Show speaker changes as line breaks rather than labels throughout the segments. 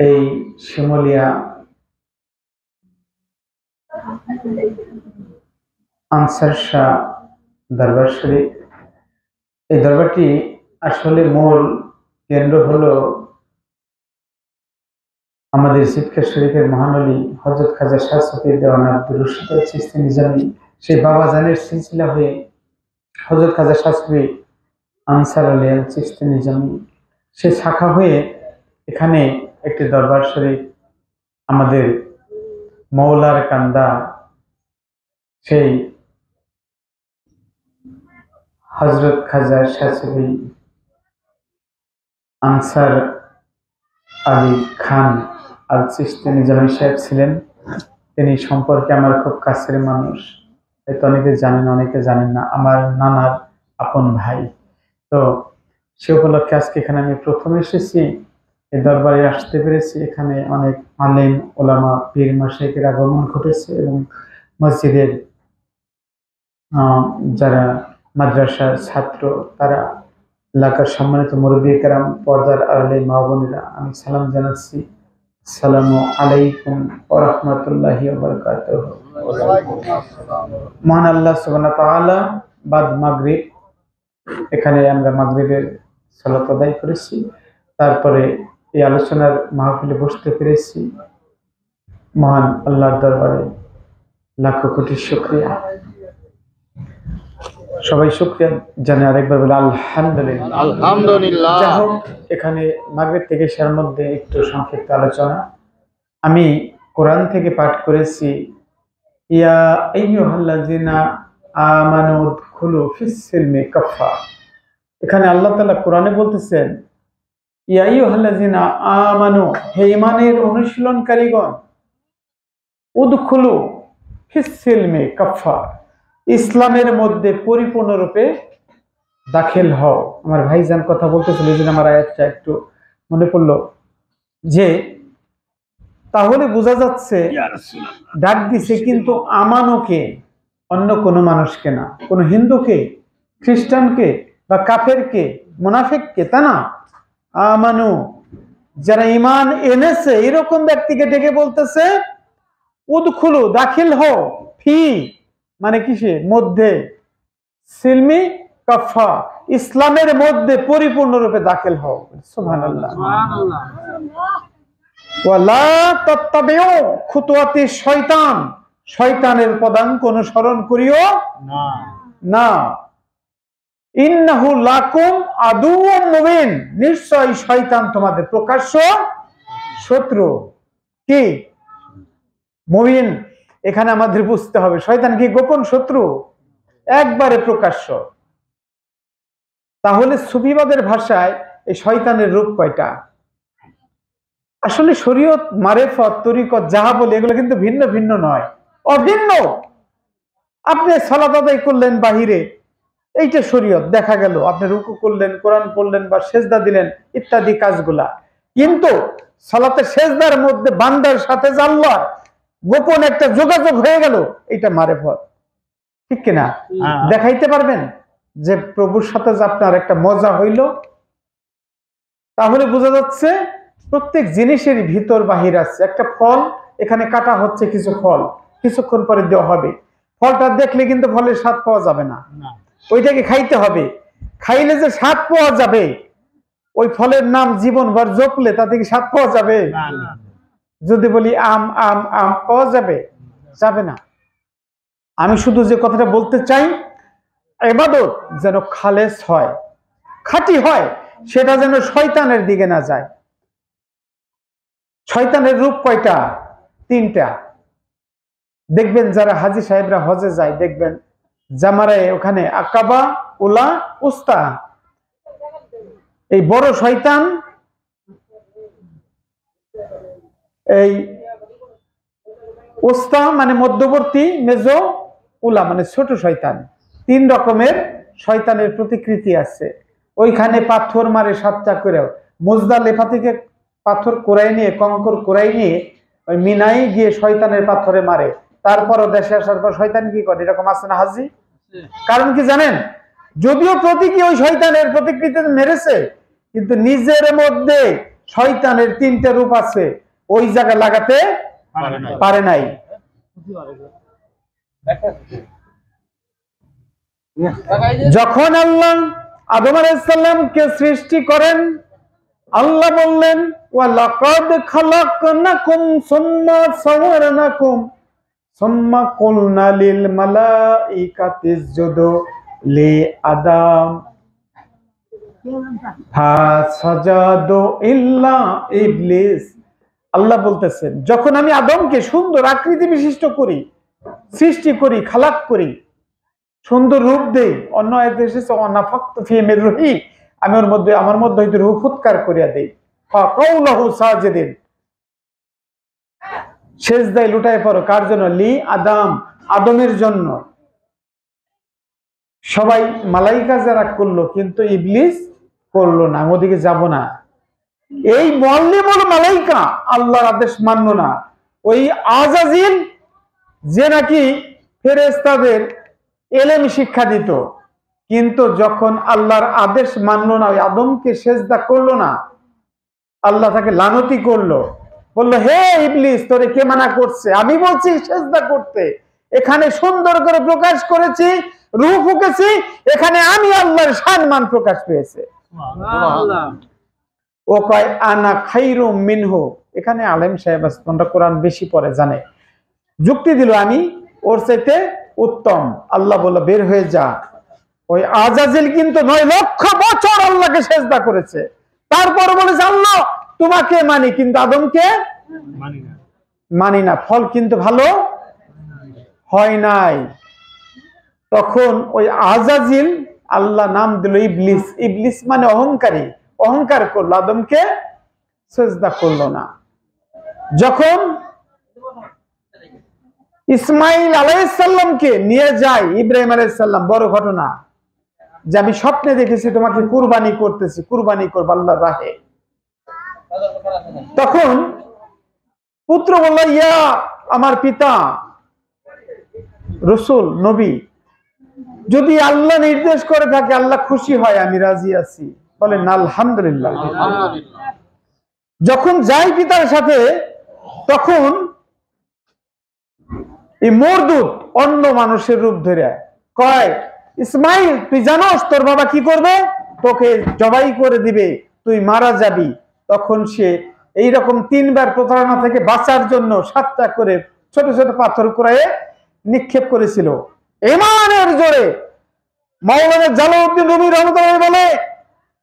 এই শিমুলিয়া আনসার শাহ দরবার শরীফ, এই দরবারটি আসলে মূল কেন্দ্র হলো আমাদের শিক্ষা শরীফের মহানলী হযরত খাজা শাহ সফি দেওয়ান আব্দুর রশিদ চিশতি নিজামী, সেই বাবাজানের সিলসিলা হয়ে হযরত খাজা শাহ সফি আনসার আলী আল চিশতি নিজামী, সে শাখা হয়ে এখানে একটি দরবার শরীফ আমাদের মৌলার কান্দা সেই হযরত খাজা শাহ সফি আনসার আলী খান আল চিশতি নিজামী সাহেব ছিলেন। তিনি সম্পর্কে আমার খুব কাছের মানুষ, হয়তো অনেকে জানেন অনেকে জানেন না, আমার নানার আপন ভাই। তো সে উপলক্ষে আজকে এখানে আমি প্রথম এসেছি, এই দরবারে আসতে পেরেছি। এখানে অনেক আলেম ওলামা পীর মাশায়েখের আগমন ঘটেছে এবং মসজিদের যারা মাদ্রাসার ছাত্র, তারা এলাকার সম্মানিত মুরব্বী কেরাম, পর্দার আড়ালে মা বোনেরা, আমি সালাম জানাচ্ছি। আসসালামু আলাইকুম ওয়া রাহমাতুল্লাহি ওয়া বারাকাতুহু। মহান আল্লাহ সুবহানাহু ওয়া তাআলা বাদ মাগরিব, এখানে আমরা মাগরিবের সালাত আদায় করেছি, তারপরে এই আলোচনার মাহফিলে বসতে পেরেছি। মহান আল্লাহর দরবারে লাখো কোটি শুকরিয়া। সবাই শুকরিয়া জানে, আরেকবার বলে আলহামদুলিল্লাহ।
আলহামদুলিল্লাহ।
যাই হোক, এখানে মাগরিব থেকে এশার মধ্যে একটু সংক্ষিপ্ত আলোচনা। আমি কোরআন থেকে পাঠ করেছি, ইয়া আইয়ুহাল্লাযিনা আমানু উদখুলু ফিস সিলমি কাফা। এখানে আল্লাহ তাআলা কোরআনে বলতেছেন, ইয়া আইয়ুহাল্লাযিনা আমানু, হে ঈমানের অনুশীলনকারীগণ, উদখুলু ফিস সিলমি কাফা, ইসলামের মধ্যে পরিপূর্ণরূপে দাখিল হও। আমার ভাইজান কথা বলতেছিল, এই জন্য আমার আয়াতটা একটু মনে পড়লো, যে তাহলে বোঝা যাচ্ছে ডাক দিছে কিন্তু আমানুকে, অন্য কোনো মানুষকে না, কোনো হিন্দুকে, খ্রিস্টানকে বা কাফেরকে, মুনাফিককে, তা না, আমানু, যারা ঈমান এনেছে এরকম ব্যক্তিকে ডেকে বলতেছে উদখুলু, দাখিল হও, ফি মানে কিসে, মধ্যে, সিলমি কাফা, ইসলামের মধ্যে পরিপূর্ণরূপে দাখিল হও। সুবহানাল্লাহ। ওয়ালা তাত্তাবিউ খুতুওয়াতি শয়তান, শয়তানের পদাঙ্ক অনুসরণ করিও না। ইন্নাহু লাকুম আদুউম মুবিন, নিশ্চয় শয়তান তোমাদের প্রকাশ্য শত্রু। কি মুবিন, এখানে আমাদের বুঝতে হবে শয়তান কি গোপন শত্রু? একবারে প্রকাশ্য। তাহলে সুফিবাদের ভাষায় এই শয়তানের রূপ কয়টা? আসলে শরীয়ত, মারেফত, তরিকত যাহা বলে এগুলো কিন্তু ভিন্ন ভিন্ন নয়, অভিন্ন। আপনি সালাত আদায় করলেন বাহিরে, এইটা শরীয়ত, দেখা গেল আপনি রুকু করলেন, কোরআন পড়লেন বা সেজদা দিলেন, ইত্যাদি কাজগুলা। কিন্তু সালাতের সেজদার মধ্যে বান্দার সাথে আল্লাহর গোপন একটা যোগাযোগ হয়ে গেল, এটা মারেফত, ঠিক কিনা? দেখাইতে পারবেন যে প্রভুর সাথে যে আপনার একটা মজা হইল। তাহলে বোঝা যাচ্ছে প্রত্যেক জিনিসের ভিতর বাহির আছে। একটা ফল এখানে কাটা হচ্ছে, কিছু ফল কিছুক্ষণ পরে দেওয়া হবে, ফলটা দেখলে কিন্তু ফলের স্বাদ পাওয়া যাবে না, ওইটাকে খাইতে হবে। খাইলে যে স্বাদ পাওয়া যাবে, ওই ফলের নাম জীবনভর জপলে তা থেকে স্বাদ পাওয়া যাবে? যদি বলি আম আম আম, পাওয়া যাবে? যাবে না। আমি শুধু যে কথাটা বলতে চাই, ইবাদত যেন খালেস হয়, খাঁটি হয়, সেটা যেন শয়তানের দিকে না যায়। শয়তানের রূপ কয়টা? তিনটা। দেখবেন যারা হাজী সাহেবরা হজে যায়, দেখবেন জামারায় ওখানে আকাবা, উলা, উস্তা, এই বড় শয়তান, এই উস্তা মানে মধ্যবর্তী, মেজো, উলা মানে ছোট শয়তান। তিন রকমের শয়তানের প্রতিকৃতি আছে। ওইখানে পাথর মারে 7টা করে, মুজদালিফা থেকে পাথর কোরাই নিয়ে, কঙ্কর কোরাই নিয়ে ওই মিনাই গিয়ে শয়তানের পাথরে মারে। তারপরও দেশে আসার পর শয়তান কি করে? এরকম আছে না হাজি? কারণ কি জানেন? যদিও প্রতীকী ওই শয়তানের প্রতিকৃতি মেরেছে, কিন্তু নিজের মধ্যে শয়তানের তিনটা রূপ আছে, ওই জায়গায় লাগাতে পারে নাই। যখন আল্লাহ আদম আলাইহিস সালামকে সৃষ্টি করেন, আল্লাহ বললেন ওয়ালাকাদ খালাকনাকুম সুম্মা সাওয়ারনাকুম সুম্মা কুলনা লিল মালাইকাতি ইসজুদু লি আদম ফাসাজাদু ইল্লা ইবলিস। আল্লাহ বলতেছেন যখন আমি আদমকে সুন্দর আকৃতি বিশিষ্ট করি, সৃষ্টি করি, খালাক করি, সুন্দর রূপ দেই, অন্য আয়াতে এসেছে ওয়ানাফাখতু ফি মির রূহি, আমি ওর মধ্যে আমার মধ্যে হইতে রূহ ফুৎকার করিয়া দেই, ফাকাউলাহু সাজিদিন, সিজদায় লুটায় পড়ো। কার জন্য? লি আদম, আদমের জন্য। সবাই মালাইকা যারা করলো, কিন্তু ইবলিস করলো না, ওদিকে যাব না। এই মুআল্লিমুল মালাইকা আল্লাহর আদেশ মানলো না। ওই আজাজিল যে নাকি ফেরেশতাদের ইলম শিক্ষা দিত, কিন্তু যখন আল্লাহর আদেশ মানলো না, ওই আদমকে সেজদা করলো না, আল্লাহ তাকে লানতি করলো, বললো হে ইবলিস তোরে কে মানা করছে? আমি বলছি সেজদা করতে, এখানে সুন্দর করে প্রকাশ করেছি, রূহ ফুঁকেছি, এখানে আমি আল্লাহর সম্মান প্রকাশ পেয়েছে। ও কয় আনা খাইরুম মিনহু। এখানে আলেম সাহেব তোমরা কোরআন বেশি পড়ে জানে, যুক্তি দিল আমি ওর চাইতে উত্তম। আল্লাহ বলল বের হয়ে যা। ওই আজাজিল কিন্তু 9 লক্ষ বছর আল্লাহকে সেজদা করেছে, তারপর বলেছে আল্লাহ তোমাকে মানি, কিন্তু আদমকে মানি না। ফল কিন্তু ভালো হয় নাই। তখন ওই আজাজিল আল্লাহ নাম দিল ইবলিস। ইবলিস মানে অহংকারী, অহংকার করলো, আদমকে সেজদা করলো না। যখন ইসমাইল আলাইহিস সালামকে নিয়ে যায় ইব্রাহিম আলাইহিস সালাম, বড় ঘটনা, যে আমি স্বপ্নে দেখেছি তোমাকে কুরবানি করতেছি, কুরবানি করব আল্লাহর রাহে। তখন পুত্র বলল ইয়া আমার পিতা রাসূল নবী, যদি আল্লাহ নির্দেশ করে থাকে, আল্লাহ খুশি হয়, আমি রাজি আছি। বলেন আলহামদুলিল্লাহ। যখন যাই পিতার সাথে, তখন এই মরদুদ অন্য মানুষের রূপ ধরে কয় ইসমাইল তুই জানোস তোর বাবা কি করবে? তোকে জবাই করে দিবে, তুই মারা যাবি। তখন সে এইরকম 3 বার প্রতারণা থেকে বাঁচার জন্য 7টা করে ছোট ছোট পাথর কুড়াইয়ে নিক্ষেপ করেছিল। ঈমানের জোরে মাওলানা জালালউদ্দিন রুমি রহমাতুল্লাহ বলে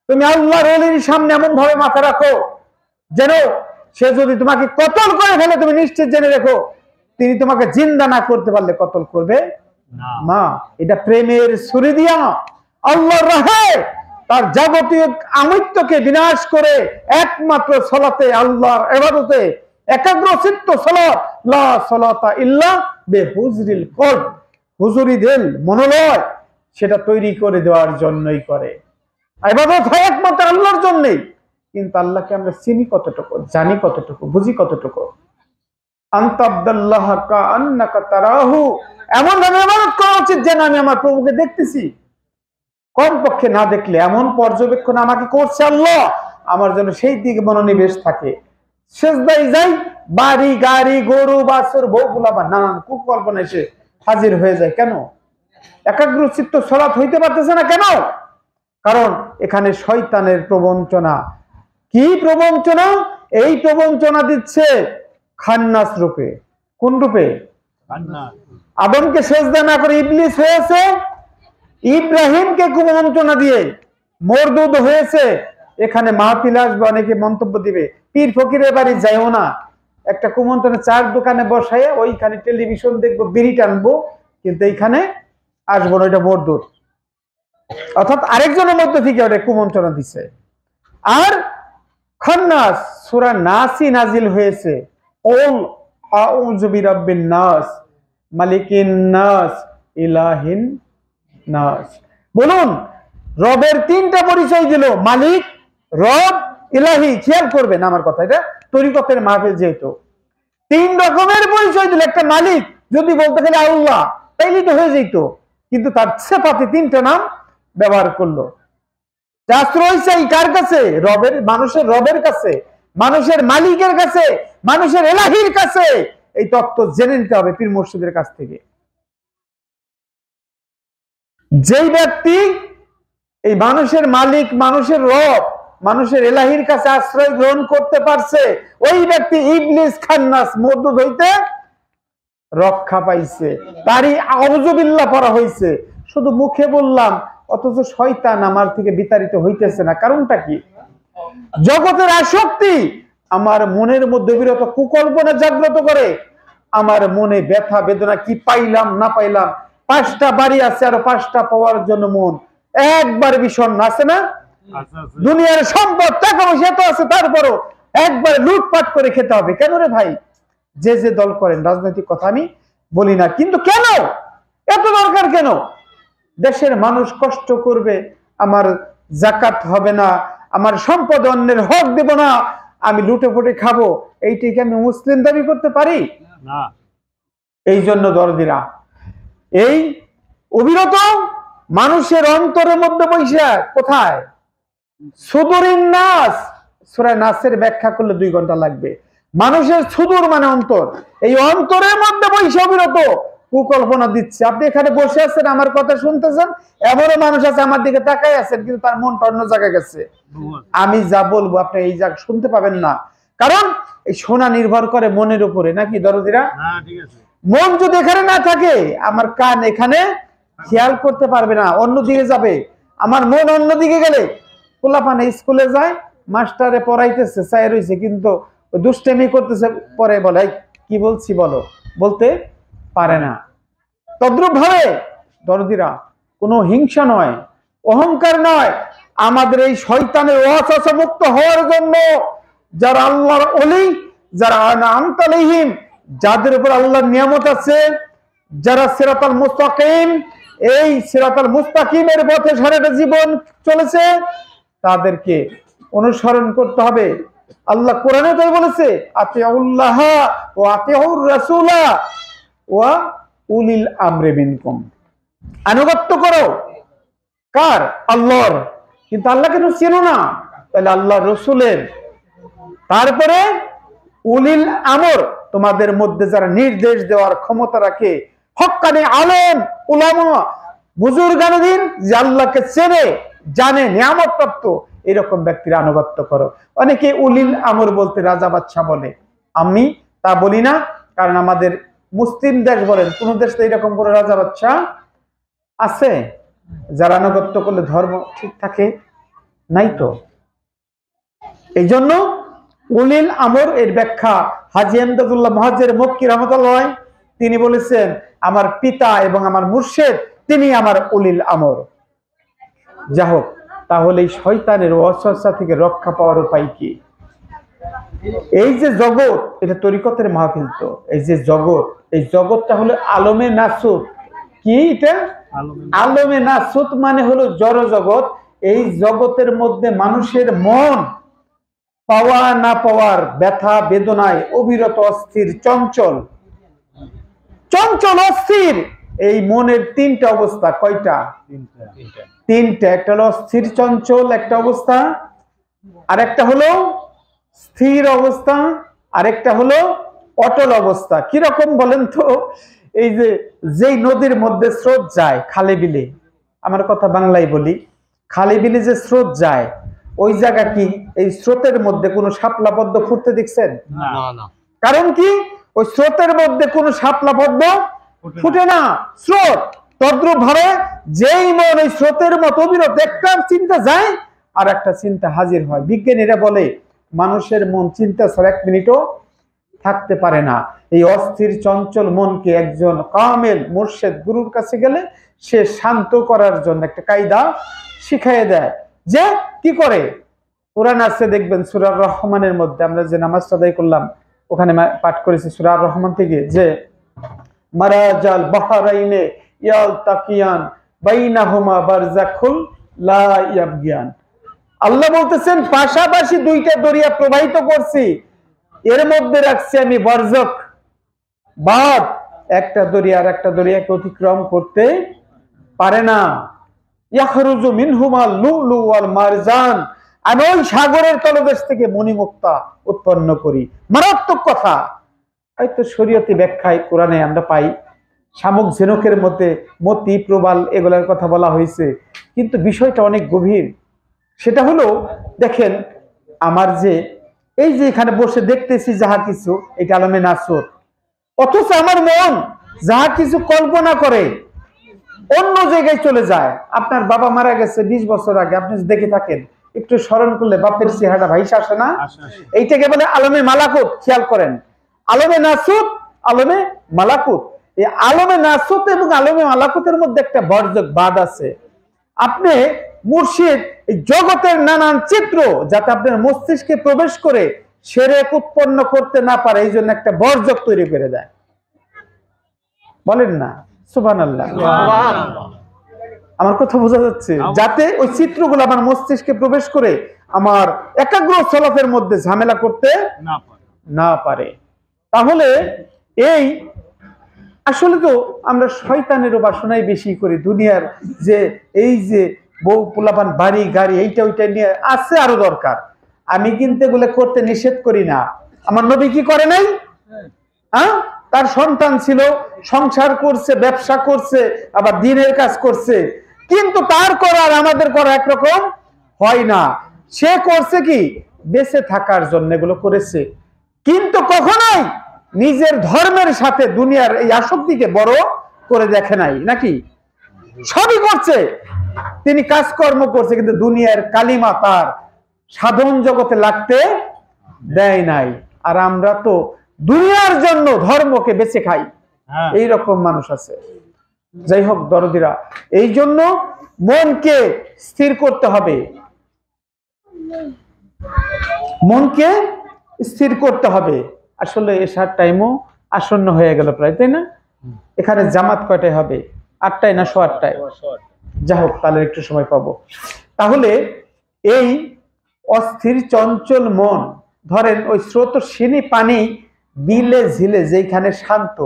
তুমি আল্লাহর ওলির সামনে এমন ভাবে মাথা রাখো যেন সে যদি তোমাকে কতল করে ফেলে, তুমি নিশ্চিত জেনে রেখো তিনি তোমাকে জিন্দা না করতে পারলে কতল করবে না। এটা প্রেমের ছুরি দিয়া আল্লাহর রাহে তার যাবতীয় আমৃত্যকে বিনাশ করে একমাত্র সালাতে, আল্লাহর ইবাদতে একাগ্রচিত্ত সালাত, লা সালাতা ইল্লা বিহুজরিল কলব, হুজুরি দিল, মনোলয়, সেটা তৈরি করে দেওয়ার জন্যই করে। ইবাদত হয় একমাত্র আল্লাহর জন্যই। কিন্তু আল্লাহকে আমরা চিনি কতটুকু, জানি কতটুকু, বুঝি কতটুকু? আনতাবদাল্লাহ কাআন্নাকা তারাহু, এমন ভাবে ইবাদত করা উচিত যেন আমি আমার প্রভুকে দেখতেছি। কমপক্ষে না দেখলে এমন পর্যবেক্ষণ আমাকে করছে আল্লাহ, আমার জন্য সেই দিকে মনোনিবেশ থাকে। সেজদায় যাই, বাড়ি গাড়ি গরু বাছুর বউগুলা বা নানান কুকল্পনা এসে হাজির হয়ে যায়। কেন? একাগ্রচিত্ত সালাত হইতে পারতেছে না। কেন? কারণ এখানে শয়তানের প্রবঞ্চনা। কি প্রবঞ্চনা? এই প্রবঞ্চনা দিচ্ছে খান্নাস রূপে। কোন রূপে? আদমকে সেজদা না করে ইবলিস হয়েছে, ইব্রাহিমকে কুমন্ত্রণা দিয়ে মরদুদ হয়েছে। এখানে মাহফিল আসবে, অনেকে মন্তব্য দিবে পীর ফকিরের বাড়ি যাইও না, একটা কুমন্ত্রণা চার দোকানে বসায় ওইখানে টেলিভিশন দেখবো, বিড়ি টানবো, কিন্তু এইখানে আসবো না, ওইটা মরদুদ। অর্থাৎ আরেকজনের মধ্যে থেকে ওটা কুমন্ত্রণা দিছে। আর খান্নাস সূরা নাসই নাজিল হয়েছে, কুল আউযু বিরাব্বিন নাস মালিকিন নাস ইলাহিন নাস। বলুন, রবের 3টা পরিচয় দিল, মালিক, রব, ইলাহি। খেয়াল করবেন আমার কথা, এটা তরিকতের মাহফিল, যেহেতু 3 রকমের পরিচয় দিল। একটা মালিক যদি বলতে গেলে আল্লাহ, তাইলেই তো হয়ে যেত, কিন্তু তার সিফাতে 3টা নাম ব্যবহার করলো। আশ্রয় চাই কার কাছে? রবের, মানুষের রবের কাছে। মানুষের মালিকের কাছে, মানুষের এলাহির কাছে এই তত্ত্ব জেনে নিতে হবে পীর মুর্শিদের কাছ থেকে। যেই ব্যক্তি এই মানুষের মালিক, মানুষের রব, মানুষের এলাহির কাছে আশ্রয় গ্রহণ করতে পারছে, ওই ব্যক্তি ইবলিস খান্নাস মরদুদ হইতে রক্ষা পাইছে, তারই আউযুবিল্লাহ পড়া হইছে। শুধু মুখে বললাম, অথচ শয়তান আমার থেকে বিতাড়িত হইতেছে না। কারণটা কি? জগতের আসক্তি আমার মনের মধ্যে বিরত কুকল্পনা জাগ্রত করে। আমার মনে ব্যথা বেদনা, কি পাইলাম না পাইলাম, 5টা বাড়ি আছে, আরো 5টা পাওয়ার জন্য মন একবার বিষণ্ণ আছে না? দুনিয়ার সম্পদ টাকা পয়সা তো আছে, তারপরও একবার লুটপাট করে খেতে হবে। কেন রে ভাই? যে যে দল করেন, রাজনৈতিক কথা আমি বলি না, কিন্তু কেন এত দরকার? কেন দেশের মানুষ কষ্ট করবে, আমার জাকাত হবে না, আমার সম্পদ অন্যের হক দেব না, আমি লুটে ফুটে খাবো, এইটাকে আমি মুসলিম দাবি করতে পারি না। এই জন্য দরদিরা, এই অবিরত মানুষের অন্তরের মধ্যে বৈশা, কোথায়? সুদুরিন নাস, সূরা নাসের ব্যাখ্যা করলে 2 ঘন্টা লাগবে। মানুষের সুদূর মানে অন্তর, এই অন্তরের মধ্যে বৈশা অবিরত কুকল্পনা দিচ্ছে। আপনি এখানে বসে আছেন, আমার কথা শুনতেছেন, এমনও মানুষ আছে আমার দিকে তাকায় আছেন, কিন্তু তার মনটা অন্য জায়গায় গেছে। আমি যা বলবো আপনি এই জায়গা শুনতে পাবেন না, কারণ এই শোনা নির্ভর করে মনের উপরে, নাকি দরদিরা? মন যদি এখানে না থাকে, আমার কান এখানে খেয়াল করতে পারবে না, অন্যদিকে যাবে। আমার মন অন্যদিকে গেলে, পোলাপানে স্কুলে যায়, মাস্টারে পড়াইতেছে, চাই রয়েছে, কিন্তু দুষ্টামি করতেছে, পরে বলে কি বলছি বলো, বলতে পারে না। তদ্রুপ ভাবে দরদিরা, কোনো হিংসা নয়, অহংকার নয়, আমাদের এই শয়তানের ওয়াসওয়াসা মুক্ত হওয়ার জন্য যারা আল্লাহর ওলি, যারা আনআমতা আলাইহিম, যাদের উপর আল্লাহর নিয়ামত আছে, যারা সিরাতাল মুস্তাকিম, এই সিরাতাল মুস্তাকিমের পথে সারাটা জীবন চলেছে, তাদেরকে অনুসরণ করতে হবে। আল্লাহ কোরআনে তাই বলেছে, আতিউল্লাহ ওয়া আতিউর রাসূলা ওয়া উলিল আমরি মিনকুম, আনুগত্য করো। কার? আল্লাহর। কিন্তু আল্লাহ কেন চেনো না? তাহলে আল্লাহ রসুলের। তারপরে উলিল আমর, তোমাদের মধ্যে যারা নির্দেশ দেওয়ার ক্ষমতা রাখে, হক্কানি আলেম উলামা, বুজুর্গানুদ্দিন, যে আল্লাহকে চেনে জানে, নিয়ামত প্রাপ্ত, এরকম ব্যক্তির আনুগত্য করো। অনেকে উলিল আমর বলতে রাজা বাদশা বলে, আমি তা বলি না, কারণ আমাদের মুসলিম দেশ বলেন, কোন দেশে এরকম করে রাজা বাদশা আছে যারা আনুগত্য করলে ধর্ম ঠিক থাকে? নাই তো। এই জন্য উলিল আমর এর ব্যাখ্যা হাজী ইমদাদুল্লাহ মুহাজ্জির মক্কি রাহমাতুল্লাহ, তিনি বলেছেন, আমার পিতা এবং আমার মুর্শিদ তিনি আমার উলিল আমর। যা হোক, তাহলে এই শয়তানের ওয়াসওয়াসা থেকে রক্ষা পাওয়ার উপায় কি? এই যে জগৎ, এটা তরিকতের মাহফিল, তো এই যে জগৎ, এই জগৎটা হলো আলমে নাসুত। কি এটা? আলমে নাসুত মানে হলো জড় জগৎ। এই জগতের মধ্যে মানুষের মন পাওয়া না পাওয়ার ব্যথা বেদনায় অবিরত অস্থির, চঞ্চল চঞ্চল অস্থির। এই মনের 3টা অবস্থা। কয়টা? 3টা। একটা হলো স্থির চঞ্চল একটা অবস্থা, আর একটা হলো স্থির অবস্থা, আরেকটা হলো অটল অবস্থা। কিরকম বলেন তো? এই যে যেই নদীর মধ্যে স্রোত যায় খালে বিলে, আমার কথা বাংলায় বলি, খালে বিলে যে স্রোত যায়, ওই জায়গা কি এই স্রোতের মধ্যে কোনো শাপলা পদ্ম ফুটতে দেখছেন? না। কারণ কি? ওই স্রোতের মধ্যে কোনো শাপলা পদ্ম ফুটে না, স্রোত। তদ্রুপ ভাবে যেই মন ওই স্রোতের মতো বিরত, একটা চিন্তা যায় আর একটা চিন্তা হাজির হয়। বিজ্ঞানীরা বলে মানুষের মন চিন্তা ছাড়া 1 মিনিটও থাকতে পারে না। এই অস্থির চঞ্চল মনকে একজন কামেল মুর্শিদ গুরুর কাছে গেলে সে শান্ত করার জন্য একটা কায়দা শিখিয়ে দেয়। যে কি করে? কোরআন আছে দেখবেন সূরা রহমানের মধ্যে, আমরা যে নামাজ আদায় করলাম ওখানে পাঠ করেছি সূরা রহমান থেকে, যে মারাজাল বাহরাইনে ইয়ালতাকিয়ান বাইনাহুমা বারযাখুল লা ইয়াবগিয়ান। আল্লাহ বলতেছেন, পাশাপাশি 2টা দরিয়া প্রবাহিত করছি, এর মধ্যে রাখছি আমি বরজক, বাদ। একটা দরিয়া আর একটা দরিয়াকে অতিক্রম করতে পারে না। ইয়াখরুজু মিনহুমা লুলু ওয়াল মারজান, আমি ওই সাগরের তলদেশ থেকে মণিমুক্তা উৎপন্ন করি। মারাত্মক কথা। হয়তো শরীয়তি ব্যাখ্যায় কোরআনে আমরা পাই শামুক ঝিনুকের মধ্যে মতি প্রবাল এগুলোর কথা বলা হয়েছে, কিন্তু বিষয়টা অনেক গভীর। সেটা হলো, দেখেন আমার যে এই যে এখানে বসে দেখতেছি যাহা কিছু, এটা আলমে নাসুর, অথচ আমার মন যাহা কিছু কল্পনা করে অন্য জায়গায় চলে যায়। আপনার বাবা মারা গেছে 20 বছর আগে, আপনি দেখে থাকেন, একটু স্মরণ করলে বাপের চেহারা ভাইসা আসে না? এইটাকে বলে আলমে মালাকুত। খেয়াল করেন, আলমে নাসুত, আলমে মালাকুত। এই আলমে নাসুত এবং আলমে মালাকুতের মধ্যে একটা বর্জক বাদ আছে। আপনি মুর্শিদ এই জগতের নানান চিত্র যাতে আপনার মস্তিষ্কে প্রবেশ করে শিরক উৎপন্ন করতে না পারে, এই জন্য একটা বর্জক তৈরি করে দেয়। বলেন না সুবহানাল্লাহ? আমার কথা বোঝা যাচ্ছে? যাতে ওই চিত্রগুলো আমার মস্তিষ্কে প্রবেশ করে আমার একাগ্র চলাফের মধ্যে ঝামেলা করতে না পারে। তাহলে এই আসলে তো আমরা শয়তানের উপাসনাই বেশি করি। দুনিয়ার যে এই যে বউ পোলাপান বাড়ি গাড়ি এইটা ওইটা নিয়ে আছে, আরো দরকার। আমি কিন্তু এগুলো করতে নিষেধ করি না। আমার নবী কি করে নাই? হ্যাঁ, তার সন্তান ছিল, সংসার করছে, ব্যবসা করছে, আবার দিনের কাজ করছে, কিন্তু তার করা আর আমাদের করা একরকম হয় না। সে করছে কি বেঁচে থাকার জন্য এগুলো করেছে, কিন্তু কখনোই নিজের ধর্মের সাথে দুনিয়ার এই আসক্তিকে বড় করে দেখে নাই। নাকি সবই করছে, তিনি কাজকর্ম করছে, কিন্তু দুনিয়ার কালিমা তার সাধন জগতে লাগতে দেয় নাই। আর আমরা তো দুনিয়ার জন্য ধর্মকে বেঁচে খাই, এই রকম মানুষ আছে। যাই হোক দরদিরা, এই জন্য মনকে স্থির করতে হবে, মনকে স্থির করতে হবে। আসলে এশার টাইমও আসন্ন হয়ে গেল প্রায়, তাই না? এখানে জামাত কয়টায় হবে? 8টায় না 8:15টায়? যা হোক, তাহলে একটু সময় পাবো। তাহলে এই অস্থির চঞ্চল মন, ধরেন ওই স্রোতস্বিনী পানি বিলে ঝিলে যেখানে শান্ত,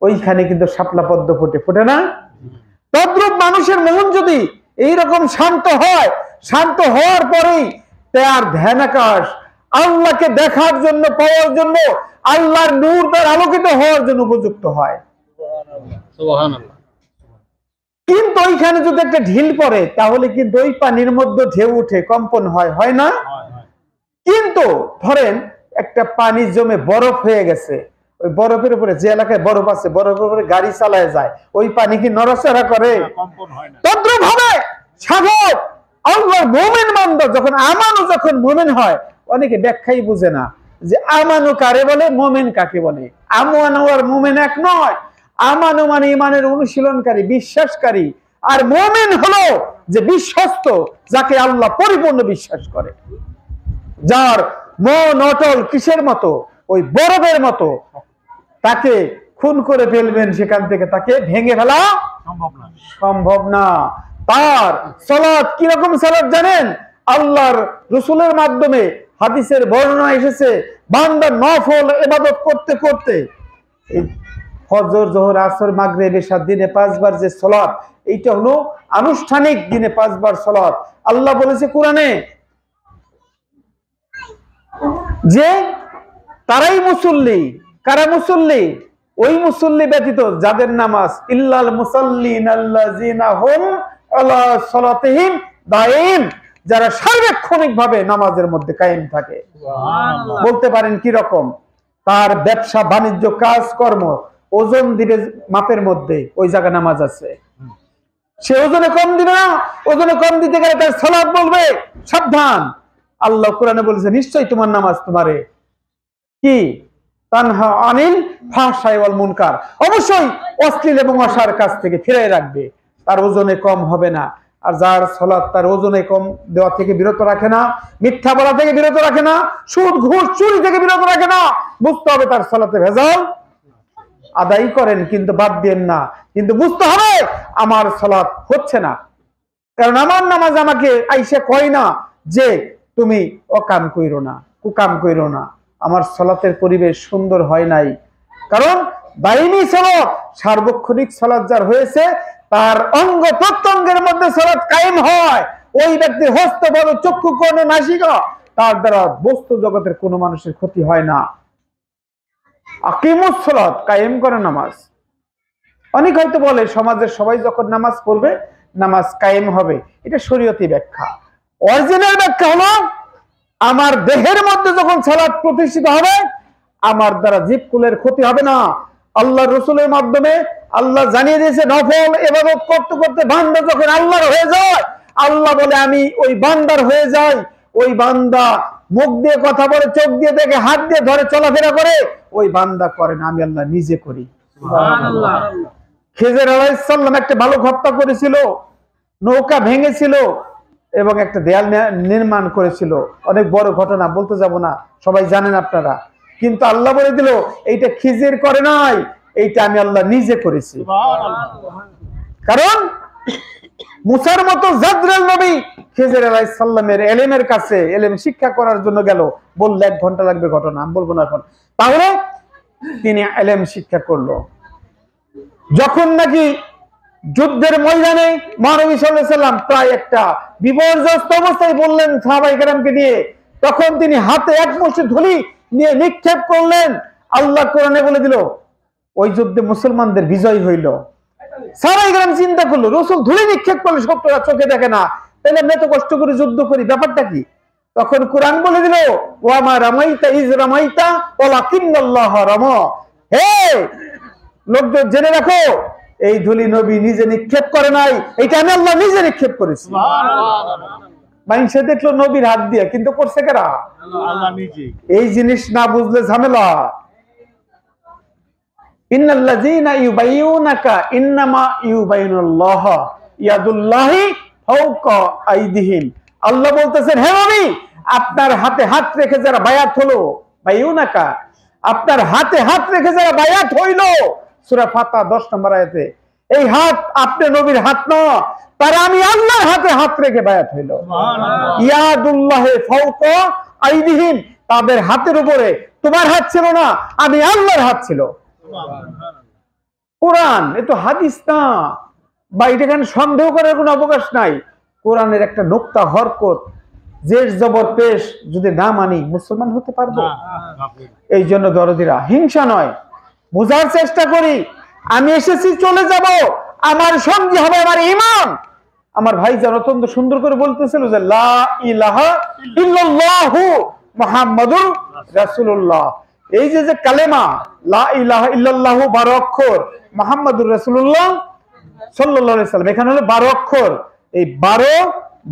ওইখানে কিন্তু শাপলা পদ্ম ফোটে, ফোটে না? তদ্রূপ মানুষের মন যদি এইরকম শান্ত হয়, শান্ত হওয়ার পরেই তার ধ্যান আকাশ আল্লাহকে দেখার জন্য, পাওয়ার জন্য, আল্লাহর নূর তার আলোকিত হওয়ার জন্য উপযুক্ত হয়। সুবহানাল্লাহ। কিন্তু ওইখানে যদি একটা ঢিল পড়ে, তাহলে কিন্তু ওই পানির মধ্যে ঢেউ উঠে, কম্পন হয়, হয় না? কিন্তু ধরেন একটা পানি জমে বরফ হয়ে গেছে, ওই বরফের উপরে, যে এলাকায় বরফ আছে, বরফের উপরে গাড়ি চালায় যায়, ওই পানি কি নড়াচড়া করে? তদ্রূপ হবে সাগর। আল্লাহর মুমিন বান্দা যখন আমানু, যখন মুমিন হয়, অনেকে ব্যাখ্যাই বুঝে না যে আমানু কারে বলে, মুমিন কাকে বলে। আমানু আর মুমিন এক নয়। আমানু মানে ইমানের অনুশীলনকারী, বিশ্বাসকারী, আর মুমিন হলো যে বিশ্বস্ত, যাকে আল্লাহ পরিপূর্ণ বিশ্বাস করে, যার মন অটল কিসের মতো? ওই বরফের মতো। তাকে খুন করে ফেলবেন, সেখান থেকে তাকে ভেঙে ফেলা সম্ভব না। তার সালাত কিরকম সালাত জানেন? আল্লাহর রাসূলের মাধ্যমে হাদিসের বর্ণনা এসেছে, বান্দা নফল ইবাদত করতে করতে এই ফজর, যোহর, আসর, মাগরিব, এশা দিনে 5 বার যে সালাত, এইটা হলো আনুষ্ঠানিক দিনে 5 বার সালাত। আল্লাহ বলেছে কোরআনে যে তারাই মুসল্লি। কারা মুসল্লি? ওই মুসল্লি ব্যতীত যাদের নামাজ ইল্লাল মুসাল্লিন আল্লাযিনা হুম আলা সালাতিহিম দাঈম, যারা সার্বক্ষণিক ভাবে নামাজের মধ্যে কায়েম থাকে। বলতে পারেন কি রকম? তার ব্যবসা বাণিজ্য কাজ কর্ম ওজন দিবে মাপের মধ্যে, ওই জায়গা নামাজ আছে। সে ওজনে কম দিবে না, ওজনে কম দিতে গেলে তার সালাত বলবে সাবধান। আল্লাহ কোরআনে বলেছে নিশ্চয়ই তোমার নামাজ তোমারে কি তানহা আনিল ফাহশাই ওয়াল মুনকার, অবশ্যই অশ্লীল এবং অসার কাজ থেকে ফিরিয়ে রাখবে। তার ওজনে কম হবে না। আর যার সালাত তার ওজনে কম দেওয়া থেকে বিরত রাখে না, মিথ্যা বলা থেকে বিরত রাখে না, সুদ ঘুষ চুরি থেকে বিরত রাখে না, বুঝতে হবে তার সালাতে ভেজাল। আদায় করেন কিন্তু বাদ দেন না, কিন্তু বুঝতে হবে আমার সালাত হচ্ছে না, কারণ আমার নামাজ আমাকে আইসা কয় না যে তুমি অকাম কইরো না, কুকাম কইরো না। আমার সালাতের পরিবেশ সুন্দর হয় নাই, কারণ দাইমি সালাত, সার্বক্ষণিক সালাত যার হয়েছে, তার অঙ্গ প্রত্যঙ্গের মধ্যে সালাত কায়েম হয়, ওই ব্যক্তির হস্ত বলো, চক্ষু, কর্ণ, নাসিকা, তার দ্বারা বস্তু জগতের কোনো মানুষের ক্ষতি হয় না। আকিমুস সালাত, কায়েম করে নামাজ। অনেক হয়তো বলে সমাজের সবাই যখন নামাজ পড়বে নামাজ কায়েম হবে, এটা শরীয়তি ব্যাখ্যা। অরিজিনাল ব্যাখ্যা হলো আমার দেহের মধ্যে যখন সালাত প্রতিষ্ঠিত হবে আমার দ্বারা জীবকুলের ক্ষতি হবে না। আল্লাহ রসুলের মাধ্যমে আল্লাহ জানিয়ে দিয়েছে নফল ইবাদত করতে করতে বান্দা যখন আল্লাহর হয়ে যায়, আল্লাহ বলে আমি ওই বান্দার হয়ে যাই। ওই বান্দা মুখ দিয়ে কথা বলে, চোখ দিয়ে দেখে, হাত দিয়ে ধরে, চলাফেরা করে, ওই বান্দা করে না, আমি আল্লাহ নিজে করি। সুবহানাল্লাহ। খেজর আলাইহিস সালাম একটা বালক হত্যা করেছিল, নৌকা ভেঙেছিল এবং একটা দেয়াল নির্মাণ করেছিল। অনেক বড় ঘটনা, বলতে যাব না, সবাই জানেন আপনারা। কিন্তু আল্লাহ বলে দিল এইটা খিজির করে নাই, এইটা আমি আল্লাহ নিজে করেছি। কারণ মুসার মতো জাদরাল নবী খিজির আলাইহিস সালামের ইলমের কাছে ইলম শিক্ষা করার জন্য গেল, বললে 1 ঘন্টা লাগবে, ঘটনা আমি বলবো না এখন। তাহলে তিনি ইলম শিক্ষা করলো। যখন নাকি যুদ্ধের ময়দানে মহানবী সাল্লাল্লাহু আলাইহি সাল্লাম প্রায় একটা বিপর্যস্ত অবস্থায় বললেন সাহাবায়ে কেরামকে নিয়ে, তখন তিনি হাতে 1 মুষ্টি ধুলি নিয়ে নিক্ষেপ করলেন। আল্লাহ কোরআনে বলে দিল ওই যুদ্ধে মুসলমানদের বিজয় হইল। সাহাবায়ে কেরাম চিন্তা করলো, রাসূল ধুলি নিক্ষেপ করলে শত্রুরা চোখে দেখে না, তাহলে আমরা এত কষ্ট করে যুদ্ধ করি, ব্যাপারটা কি? তখন কোরআন বলে দিল ওয়া মা রামাইতা ইজ রামাইতা ওয়ালাকিন্নাল্লাহ রামা। হে লোকজন জেনে রাখো, এই ধুলি নবী নিজে নিক্ষেপ করে নাই, এটা আমি আল্লাহ নিজে নিক্ষেপ করেছি। মানুষে দেখলো নবীর হাত দিয়ে, কিন্তু করছে কারা? আল্লাহ নিজে। এই জিনিস না বুঝলে ঝামেলা। ইন্নাল্লাযীনা ইউবাইয়ুনাকা ইন্নামা ইউবাইয়ুনাল্লাহ ইয়াদুল্লাহি ফাওকা আইদিহিম। আল্লাহ বলতেছেন হে নবী, আপনার হাতে হাত রেখে যারা বায়াত হলো, বাইয়ুনাকা, আপনার হাতে হাত রেখে যারা বায়াত হইল, সূরা ফাতিহা 10 নম্বর আয়াতে, এই হাত আপনি নবীর হাত না, তারা আমি আল্লাহর হাতে হাত রেখে বায়াত হইল। ইয়াদুল্লাহি ফাওকা আইদিহিম, তাদের হাতের উপরে তোমার হাত ছিল না, আমি আল্লাহর হাত ছিল। কোরআন, এ তো হাদিস না, বা এখানে সন্দেহ করার কোনো অবকাশ নাই। কোরআনের একটা নোক্তা হরকত, জের জবর পেশ যদি না মানি মুসলমান হতে পারবো? এই জন্য দরদিরা, হিংসা নয়, বোঝার চেষ্টা করি। আমি এসেছি, চলে যাব, আমার সঙ্গী হবে আমার ঈমান। আমার ভাই যারা অত্যন্ত সুন্দর করে বলতেছিল যে লা ইলাহা ইল্লাল্লাহু মুহাম্মাদুর রাসূলুল্লাহ। এই যে কালেমা লা ইলাহা ইল্লাল্লাহু 12 অক্ষর, মুহাম্মাদুর রাসূলুল্লাহ সাল্লাল্লাহু আলাইহি সাল্লাম, এখানে হলো 12 অক্ষর। এই 12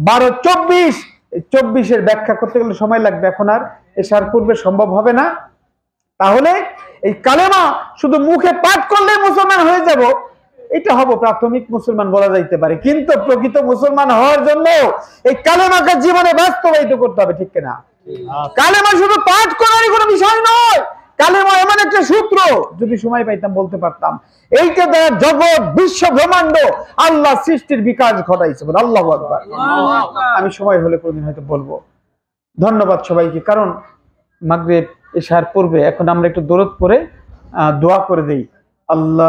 12 24, এই 24 ব্যাখ্যা করতে গেলে সময় লাগবে, এখন আর এশার পূর্বে সম্ভব হবে না। তাহলে এই কালেমা শুধু মুখে পাঠ করলে মুসলমান হয়ে যাব, এটা হবো প্রাথমিক মুসলমান বলা যাইতে পারে, কিন্তু প্রকৃত মুসলমান হওয়ার জন্য এই কালেমাকে জীবনে বাস্তবায়িত করতে হবে, ঠিক কিনা? কালেমা শুধু পাঠ করারই কোনো বিষয় নয়, কালেমা এমন একটা সূত্র, যদি সময় পাইতাম বলতে পারতাম। এইটা দ্বারা জগৎ, বিশ্ব ব্রহ্মাণ্ড, আল্লাহ সৃষ্টির বিকাশ ঘটাইছে। আল্লাহু আকবার। আমি সময় হলে কোনদিন হয়তো বলবো। ধন্যবাদ সবাইকে। কারণ মাগরিব এশার পূর্বে এখন আমরা একটু দরুদ পড়ে দোয়া করে দেই। আল্লাহ